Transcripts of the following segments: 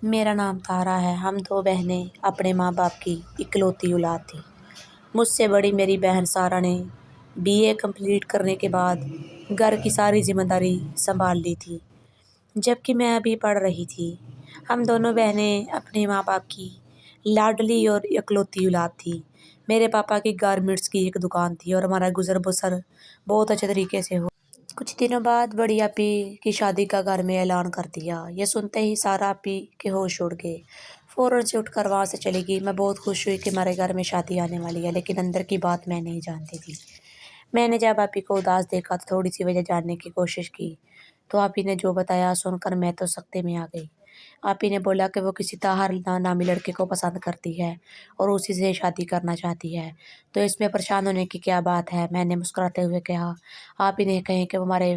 میرا نام تارا ہے۔ ہم دو بہنیں اپنے ماں باپ کی اکلوتی اولاد تھیں۔ مجھ سے بڑی میری بہن سارا نے BA کمپلیٹ کرنے کے بعد گھر کی ساری ذمہ داری سنبھال لی تھی، جبکہ میں ابھی پڑھ رہی تھی۔ ہم دونوں بہنیں اپنے ماں باپ کی لاڈلی اور اکلوتی اولاد تھی۔ میرے پاپا کی گارمنٹس کی ایک دکان تھی اور ہمارا گزر بسر بہت اچھے طریقے سے ہو۔ کچھ دنوں بعد بڑی آپی کی شادی کا گھر میں اعلان کر دیا۔ یہ سنتے ہی سارا آپی کے ہوش اڑ گئے، فوراً سے اٹھ کر وہاں سے چلی گئی۔ میں بہت خوش ہوئی کہ ہمارے گھر میں شادی آنے والی ہے، لیکن اندر کی بات میں نہیں جانتی تھی۔ میں نے جب آپی کو اداس دیکھا تو تھوڑی سی وجہ جاننے کی کوشش کی، تو آپی نے جو بتایا سن کر میں تو سکتے میں آ گئی۔ آپی نے بولا کہ وہ کسی طاہر نامی لڑکے کو پسند کرتی ہے اور اسی سے شادی کرنا چاہتی ہے، تو اس میں پریشان ہونے کی کیا بات ہے؟ میں نے مسکراتے ہوئے کہا۔ آپی نے کہیں کہ وہ ہمارے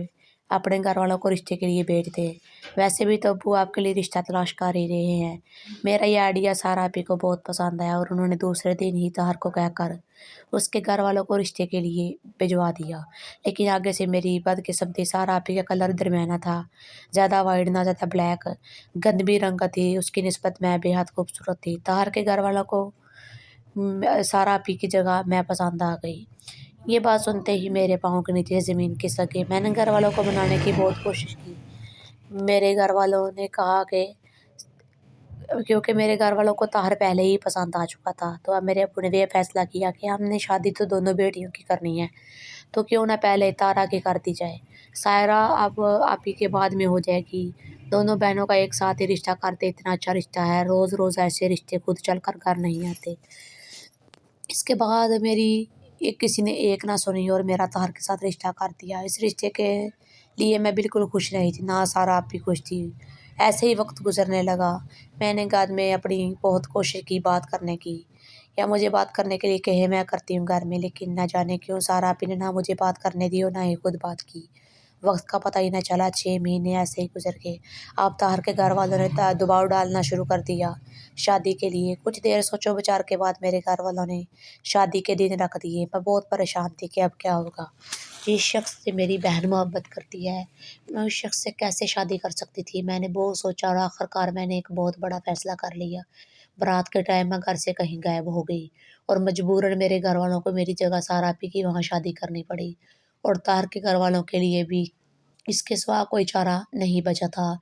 اپنے گھر والوں کو رشتے کے لیے بھیج دے، ویسے بھی تو ابو آپ کے لیے رشتہ تلاش کر ہی رہے ہیں۔ میرا یہ آئیڈیا سارا آپی کو بہت پسند آیا اور انہوں نے دوسرے دن ہی طاہر کو کہہ کر اس کے گھر والوں کو رشتے کے لیے بھجوا دیا۔ لیکن آگے سے میری بدقسمتی، سارا آپی کا کلر درمیانہ تھا، زیادہ وائٹ نہ زیادہ بلیک، گندمی رنگ کا تھی۔ اس کی نسبت میں بے حد خوبصورت تھی۔ طاہر کے گھر والوں کو سارا آپی کی جگہ میں پسند آ گئی۔ یہ بات سنتے ہی میرے پاؤں کے نیچے زمین کھسک گئی۔ میں نے گھر والوں کو منانے کی بہت کوشش کی۔ میرے گھر والوں نے کہا کہ کیونکہ میرے گھر والوں کو طاہر پہلے ہی پسند آ چکا تھا، تو اب میرے ابو نے یہ فیصلہ کیا کہ ہم نے شادی تو دونوں بیٹیوں کی کرنی ہے، تو کیوں نہ پہلے تارا کی کر دی جائے۔ سائرہ اب آپی کے بعد میں ہو جائے گی۔ دونوں بہنوں کا ایک ساتھ ہی رشتہ کرتے اتنا اچھا رشتہ ہے، روز روز ایسے رشتے خود چل کر گھر نہیں آتے۔ اس کے بعد میری کسی نے ایک نہ سنی اور میرا طاہر کے ساتھ رشتہ کر دیا۔ اس رشتے کے لیے میں بالکل خوش نہیں تھی، نہ سارا آپی خوش تھی۔ ایسے ہی وقت گزرنے لگا۔ میں نے گھر میں اپنی بہت کوشش کی بات کرنے کی، یا مجھے بات کرنے کے لیے کہے میں کرتی ہوں گھر میں، لیکن نہ جانے کیوں سارا آپی نے نہ مجھے بات کرنے دی اور نہ ہی خود بات کی۔ وقت کا پتہ ہی نہ چلا، 6 مہینے ایسے ہی گزر گئے۔ اب طاہر کے گھر والوں نے دباؤ ڈالنا شروع کر دیا شادی کے لیے۔ کچھ دیر سوچو بچار کے بعد میرے گھر والوں نے شادی کے دن رکھ دیے۔ میں بہت پریشان تھی کہ اب کیا ہوگا۔ جس شخص سے میری بہن محبت کرتی ہے، میں اس شخص سے کیسے شادی کر سکتی تھی؟ میں نے بہت سوچا اور آخرکار میں نے ایک بہت بڑا فیصلہ کر لیا۔ برات کے ٹائم میں گھر سے کہیں غائب ہو گئی اور مجبوراً میرے گھر والوں کو میری جگہ سارا آپی کی وہاں شادی کرنی پڑی، اور طاہر کے گھر والوں کے لیے بھی اس کے سوا کوئی چارہ نہیں بچا تھا،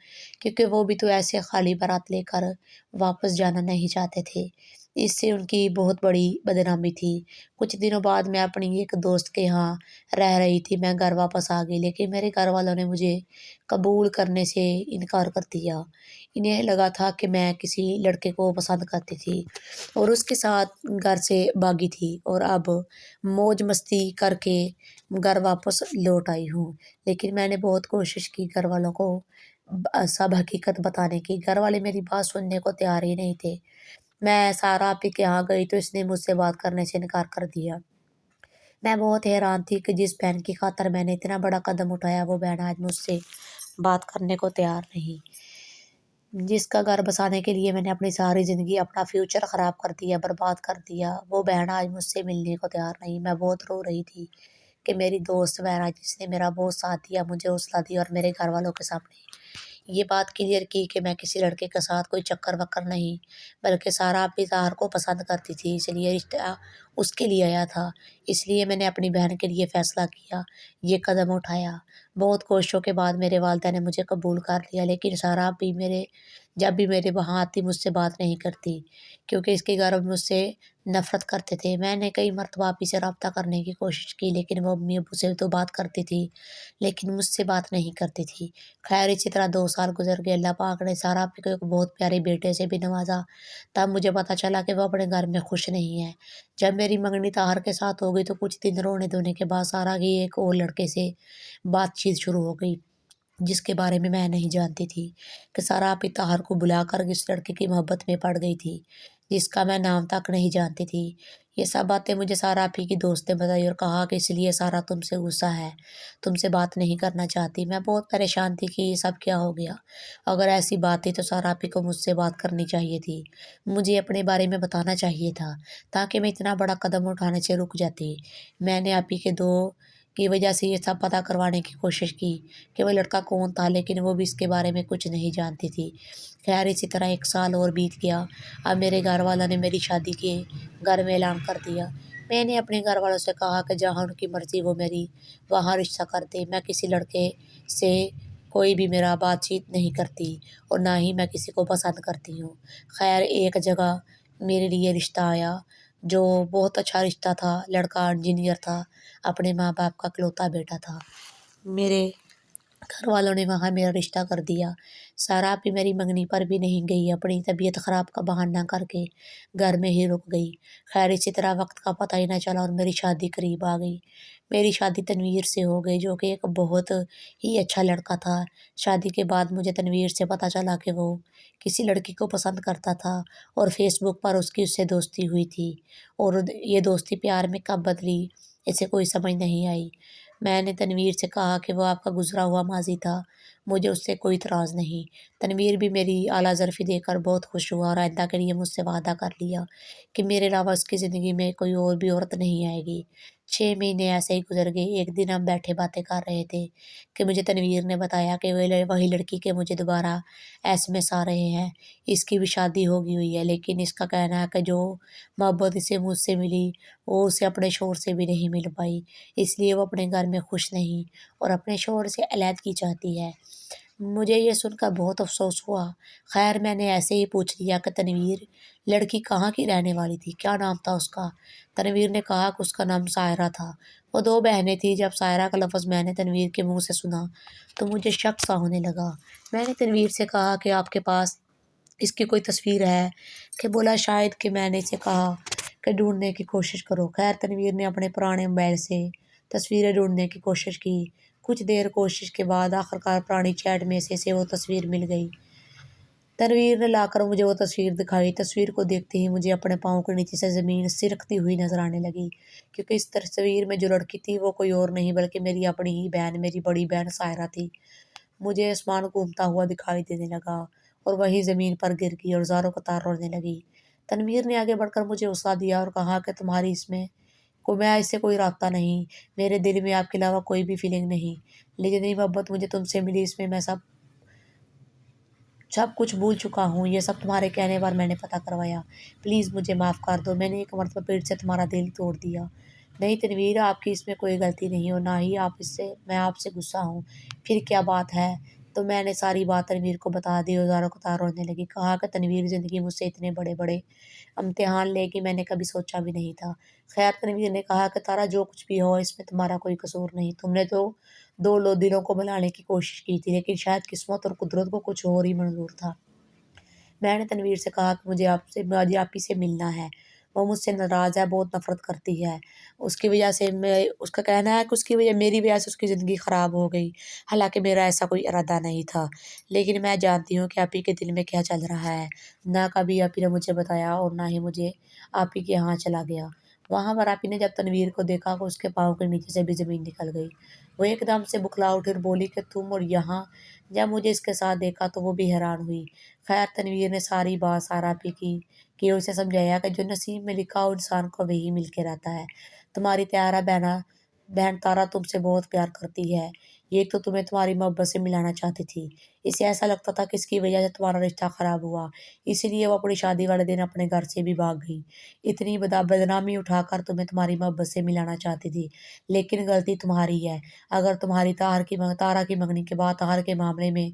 کیونکہ وہ بھی تو ایسے خالی بارات لے کر واپس جانا نہیں چاہتے تھے۔ اس سے ان کی بہت بڑی بدنامی تھی۔ کچھ دنوں بعد میں اپنی ایک دوست کے ہاں رہ رہی تھی۔ میں گھر واپس آ گئی، لیکن میرے گھر والوں نے مجھے قبول کرنے سے انکار کر دیا۔ انہیں لگا تھا کہ میں کسی لڑکے کو پسند کرتی تھی اور اس کے ساتھ گھر سے بھاگی تھی، اور اب موج مستی کر کے گھر واپس لوٹ آئی ہوں۔ لیکن میں نے بہت کوشش کی گھر والوں کو سب حقیقت بتانے کی۔ گھر والے میری بات سننے کو تیار ہی نہیں تھے۔ میں سارا آپی کے یہاں گئی تو اس نے مجھ سے بات کرنے سے انکار کر دیا۔ میں بہت حیران تھی کہ جس بہن کی خاطر میں نے اتنا بڑا قدم اٹھایا، وہ بہن آج مجھ سے بات کرنے کو تیار نہیں۔ جس کا گھر بسانے کے لیے میں نے اپنی ساری زندگی، اپنا فیوچر خراب کر دیا، برباد کر دیا، وہ بہن آج مجھ سے ملنے کو تیار نہیں۔ میں بہت رو رہی تھی کہ میری دوست بہن جس نے میرا بہت ساتھ دیا، مجھے حوصلہ دیا اور میرے گھر والوں کے سامنے یہ بات کلیئر کی کہ میں کسی لڑکے کے ساتھ کوئی چکر وکر نہیں، بلکہ سارا آپی طاہر کو پسند کرتی تھی، اس لیے رشتہ اس کے لیے آیا تھا۔ اس لیے میں نے اپنی بہن کے لیے فیصلہ کیا، یہ قدم اٹھایا۔ بہت کوششوں کے بعد میرے والدہ نے مجھے قبول کر لیا، لیکن سارا آپی جب بھی میرے وہاں آتی مجھ سے بات نہیں کرتی، کیونکہ اس کے گھر مجھ سے نفرت کرتے تھے۔ میں نے کئی مرتبہ آپی سے رابطہ کرنے کی کوشش کی، لیکن وہ امی ابو سے تو بات کرتی تھی، لیکن مجھ سے بات نہیں کرتی تھی۔ خیر اسی طرح 2 سال گزر گئے۔ اللہ پاک نے سارا آپی کو ایک بہت پیارے بیٹے سے بھی نوازا۔ تب مجھے پتہ چلا کہ وہ اپنے گھر میں خوش نہیں ہے۔ جب میری منگنی طاہر کے ساتھ ہو گئی تو کچھ دن رونے دھونے کے بعد سارا کی ایک اور لڑکے سے بات چیت شروع ہو گئی، جس کے بارے میں نہیں جانتی تھی کہ سارا آپی طاہر کو بلا کر اس لڑکے کی محبت میں پڑ گئی تھی، جس کا میں نام تک نہیں جانتی تھی۔ یہ سب باتیں مجھے سارا آپی کی دوست نے بتائی اور کہا کہ اس لیے سارا تم سے غصہ ہے، تم سے بات نہیں کرنا چاہتی۔ میں بہت پریشان تھی کہ یہ سب کیا ہو گیا۔ اگر ایسی بات تھی تو سارا آپی کو مجھ سے بات کرنی چاہیے تھی، مجھے اپنے بارے میں بتانا چاہیے تھا، تاکہ میں اتنا بڑا قدم اٹھانے سے رک جاتی۔ میں نے آپی کے 2 की वजह से ये सब पता करवाने की कोशिश की कि वो लड़का कौन था, लेकिन वो भी इसके बारे में कुछ नहीं जानती थी। खैर इसी तरह 1 साल और बीत गया। अब मेरे घर वालों ने मेरी शादी के घर में ऐलान कर दिया। मैंने अपने घर वालों से कहा कि जहाँ उनकी मर्ज़ी वो मेरी वहाँ रिश्ता कर दें। मैं किसी लड़के से कोई भी मेरा बातचीत नहीं करती और ना ही मैं किसी को पसंद करती हूँ। खैर एक जगह मेरे लिए रिश्ता आया, जो बहुत अच्छा रिश्ता था। लड़का इंजीनियर था, अपने माँ-बाप का इकलौता बेटा था। मेरे घर वालों ने वहाँ मेरा रिश्ता कर दिया। सारा भी मेरी मंगनी पर भी नहीं गई, अपनी तबीयत ख़राब का बहाना करके घर में ही रुक गई। खैर इसी तरह वक्त का पता ही ना चला और मेरी शादी करीब आ गई। मेरी शादी तनवीर से हो गई, जो कि एक बहुत ही अच्छा लड़का था। शादी के बाद मुझे तनवीर से पता चला कि वो किसी लड़की को पसंद करता था और फेसबुक पर उससे दोस्ती हुई थी। और ये दोस्ती प्यार में कब बदली, इसे कोई समझ नहीं आई। मैंने तनवीर से कहा कि वो आपका गुज़रा हुआ माज़ी था, मुझे उससे कोई इतराज़ नहीं। तनवीर भी मेरी आला ज़र्फ़ी देखकर बहुत खुश हुआ और आइंदा के लिए मुझसे वादा कर लिया कि मेरे अलावा उसकी ज़िंदगी में कोई और भी औरत नहीं आएगी। 6 महीने ऐसे ही गुज़र गए। एक दिन हम बैठे बातें कर रहे थे कि मुझे तनवीर ने बताया कि वही लड़की के मुझे दोबारा एसएमएस आ रहे हैं। इसकी भी शादी हो गई हुई है, लेकिन इसका कहना है कि जो मोहब्बत इसे मुझसे मिली, वो उसे अपने शौहर से भी नहीं मिल पाई। इसलिए वो अपने घर में खुश नहीं और अपने शौहर से अलहदगी चाहती है। मुझे ये सुनकर बहुत अफ़सोस हुआ। ख़ैर मैंने ऐसे ही पूछ लिया कि तनवीर लड़की कहाँ की रहने वाली थी? क्या नाम था उसका? तनवीर ने कहा कि उसका नाम सायरा था। वो 2 बहनें थीं। जब सायरा का लफ़्ज़ मैंने तनवीर के मुँह से सुना, तो मुझे शक सा होने लगा। मैंने तनवीर से कहा कि आपके पास इसकी कोई तस्वीर है? कि बोला शायद। कि मैंने इसे कहा कि ढूँढने की कोशिश करो। ख़ैर तनवीर ने अपने पुराने मोबाइल से तस्वीरें ढूँढने की कोशिश की। कुछ देर कोशिश के बाद आखिरकार पुरानी चैट में से वो तस्वीर मिल गई। तनवीर ने लाकर मुझे वो तस्वीर दिखाई। तस्वीर को देखते ही मुझे अपने पाँव के नीचे से ज़मीन सिसकती हुई नज़र आने लगी, क्योंकि इस तस्वीर में जो लड़की थी वो कोई और नहीं बल्कि मेरी अपनी ही बहन, मेरी बड़ी बहन सायरा थी। मुझे आसमान घूमता हुआ दिखाई देने लगा और वही ज़मीन पर गिर गई और ज़ारों कतार रोने लगी। तनवीर ने आगे बढ़कर मुझे हौसला दिया और कहा कि तुम्हारी इसमें को मैं इससे कोई राब्ता नहीं, मेरे दिल में आपके अलावा कोई भी फीलिंग नहीं। लेकिन ये मोहब्बत मुझे तुमसे मिली, इसमें मैं सब सब कुछ भूल चुका हूँ। ये सब तुम्हारे कहने पर मैंने पता करवाया। प्लीज़ मुझे माफ़ कर दो। मैंने एक मर्तबा पेट से तुम्हारा दिल तोड़ दिया। नहीं तनवीर, आपकी इसमें कोई गलती नहीं और ना ही मैं आपसे गुस्सा हूँ। फिर क्या बात है? तो मैंने सारी बात तनवीर को बता दी और ज़ारों कतार रोने लगी। कहा कि तनवीर ज़िंदगी मुझसे इतने बड़े-बड़े इम्तिहान लेगी मैंने कभी सोचा भी नहीं था। खैर तनवीर ने कहा कि तारा जो कुछ भी हो इसमें तुम्हारा कोई कसूर नहीं। तुमने तो 2 दिलों को मिलाने की कोशिश की थी, लेकिन शायद किस्मत और कुदरत को कुछ और ही मंज़ूर था। मैंने तनवीर से कहा कि मुझे आप ही से मिलना है। वो मुझसे नाराज़ है, बहुत नफ़रत करती है। उसकी वजह से मैं उसका कहना है कि उसकी वजह मेरी वजह से उसकी ज़िंदगी ख़राब हो गई। हालाँकि मेरा ऐसा कोई इरादा नहीं था। लेकिन मैं जानती हूँ कि आप ही के दिल में क्या चल रहा है। ना कभी आप ही ने मुझे बताया और ना ही मुझे आप ही के यहाँ चला गया। वहाँ पर आप ही ने जब तनवीर को देखा कि उसके पाँव के नीचे से भी ज़मीन निकल गई। वो एकदम से बुखला उठी और बोली कि तुम और यहाँ। जब मुझे इसके साथ देखा तो वो भी हैरान हुई। खैर तनवीर ने सारी बात सारा पे की कि उसे समझाया कि जो नसीब में लिखा हो इंसान को वही मिल के रहता है। तुम्हारी त्यारा बहन तारा तुमसे बहुत प्यार करती है। ये तो तुम्हें तुम्हारी मोहब्बत से मिलाना चाहती थी। इसे ऐसा लगता था कि इसकी वजह से तुम्हारा रिश्ता ख़राब हुआ, इसीलिए वो अपनी शादी वाले दिन अपने घर से भी भाग गई। इतनी बदनामी उठाकर तुम्हें तुम्हारी मोहब्बत से मिलाना चाहती थी, लेकिन गलती तुम्हारी है। अगर तुम्हारी तारा की मंगनी के बाद तार के मामले में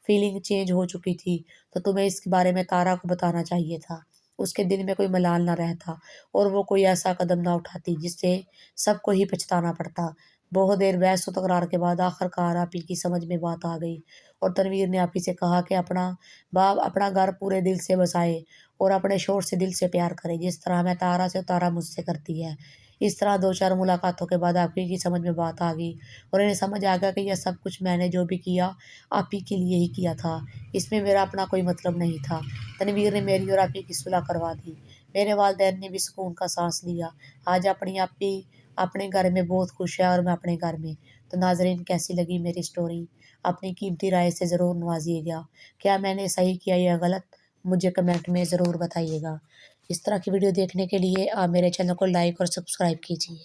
फीलिंग चेंज हो चुकी थी, तो तुम्हें इसके बारे में तारा को बताना चाहिए था। उसके दिल में कोई मलाल ना रहता और वो कोई ऐसा कदम ना उठाती जिससे सबको ही पछताना पड़ता। बहुत देर बहस व तकरार के बाद आखिरकार आप ही की समझ में बात आ गई और तनवीर ने आप ही से कहा कि अपना घर पूरे दिल से बसाए और अपने शौहर से दिल से प्यार करे, जिस तरह मैं तारा से तारा मुझसे करती है। इस तरह 2-4 मुलाकातों के बाद आप ही की समझ में बात आ गई और इन्हें समझ आ गया कि यह सब कुछ मैंने जो भी किया, आप ही के लिए ही किया था। इसमें मेरा अपना कोई मतलब नहीं था। तनवीर ने मेरी और आप ही की सुलह करवा दी। मेरे वालिदैन ने भी सुकून का साँस लिया। आज अपनी आपी अपने घर में बहुत खुश है और मैं अपने घर में। तो नाज़रीन कैसी लगी मेरी स्टोरी? अपनी कीमती राय से ज़रूर नवाज़िएगा। क्या मैंने सही किया या गलत? मुझे कमेंट में ज़रूर बताइएगा। इस तरह की वीडियो देखने के लिए आप मेरे चैनल को लाइक और सब्सक्राइब कीजिए।